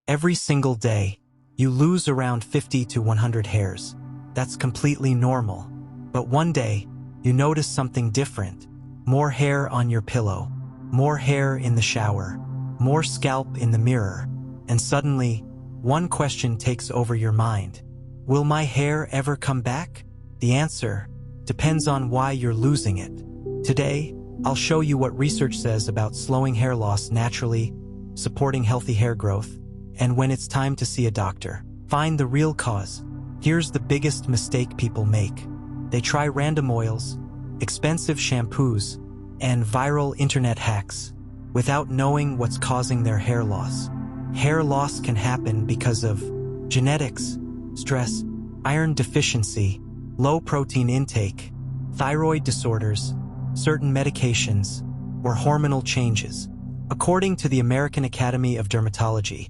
Every single day, you lose around 50 to 100 hairs. That's completely normal. But one day, you notice something different. More hair on your pillow, more hair in the shower, more scalp in the mirror, and suddenly, one question takes over your mind. Will my hair ever come back? The answer depends on why you're losing it. Today, I'll show you what research says about slowing hair loss naturally, supporting healthy hair growth, and when it's time to see a doctor. Find the real cause. Here's the biggest mistake people make. They try random oils, expensive shampoos, and viral internet hacks without knowing what's causing their hair loss. Hair loss can happen because of genetics, stress, iron deficiency, low protein intake, thyroid disorders, certain medications, or hormonal changes. According to the American Academy of Dermatology,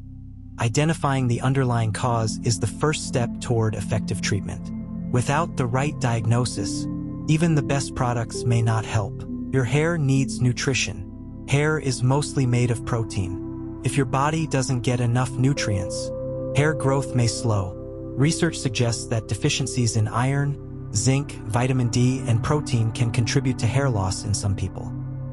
identifying the underlying cause is the first step toward effective treatment. Without the right diagnosis, even the best products may not help. Your hair needs nutrition. Hair is mostly made of protein. If your body doesn't get enough nutrients, hair growth may slow. Research suggests that deficiencies in iron, zinc, vitamin D, and protein can contribute to hair loss in some people.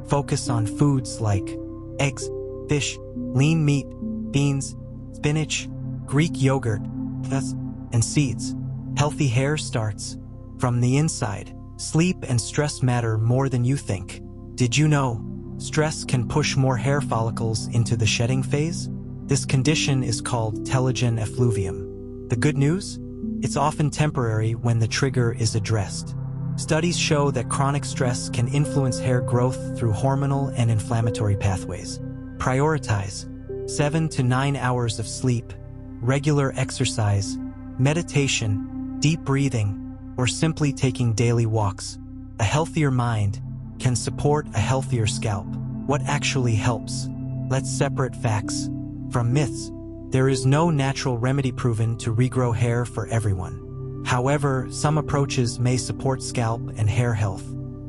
Focus on foods like eggs, fish, lean meat, beans, spinach, Greek yogurt, nuts, and seeds. Healthy hair starts from the inside. Sleep and stress matter more than you think. Did you know stress can push more hair follicles into the shedding phase? This condition is called telogen effluvium. The good news? It's often temporary when the trigger is addressed. Studies show that chronic stress can influence hair growth through hormonal and inflammatory pathways. Prioritize 7 to 9 hours of sleep, regular exercise, meditation, deep breathing, or simply taking daily walks. A healthier mind can support a healthier scalp. What actually helps? Let's separate facts from myths. There is no natural remedy proven to regrow hair for everyone. However, some approaches may support scalp and hair health.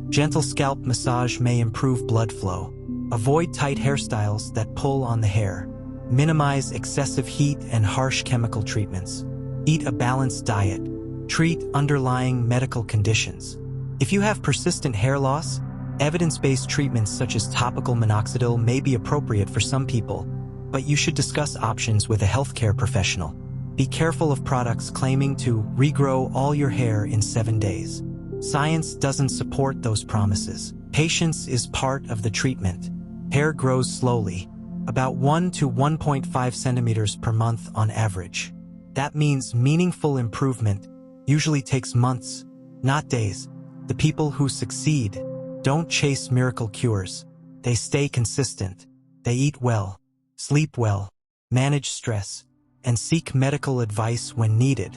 Gentle scalp massage may improve blood flow. Avoid tight hairstyles that pull on the hair. Minimize excessive heat and harsh chemical treatments. Eat a balanced diet. Treat underlying medical conditions. If you have persistent hair loss, evidence-based treatments such as topical minoxidil may be appropriate for some people, but you should discuss options with a healthcare professional. Be careful of products claiming to regrow all your hair in 7 days. Science doesn't support those promises. Patience is part of the treatment. Hair grows slowly, about 1 to 1.5 centimeters per month on average. That means meaningful improvement usually takes months, not days. The people who succeed don't chase miracle cures. They stay consistent. They eat well, sleep well, manage stress, and seek medical advice when needed,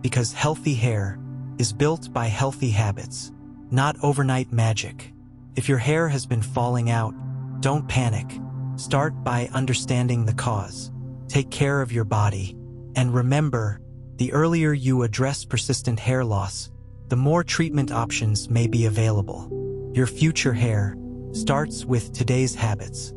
because healthy hair is built by healthy habits, not overnight magic. If your hair has been falling out, don't panic. Start by understanding the cause. Take care of your body. And remember, the earlier you address persistent hair loss, the more treatment options may be available. Your future hair starts with today's habits.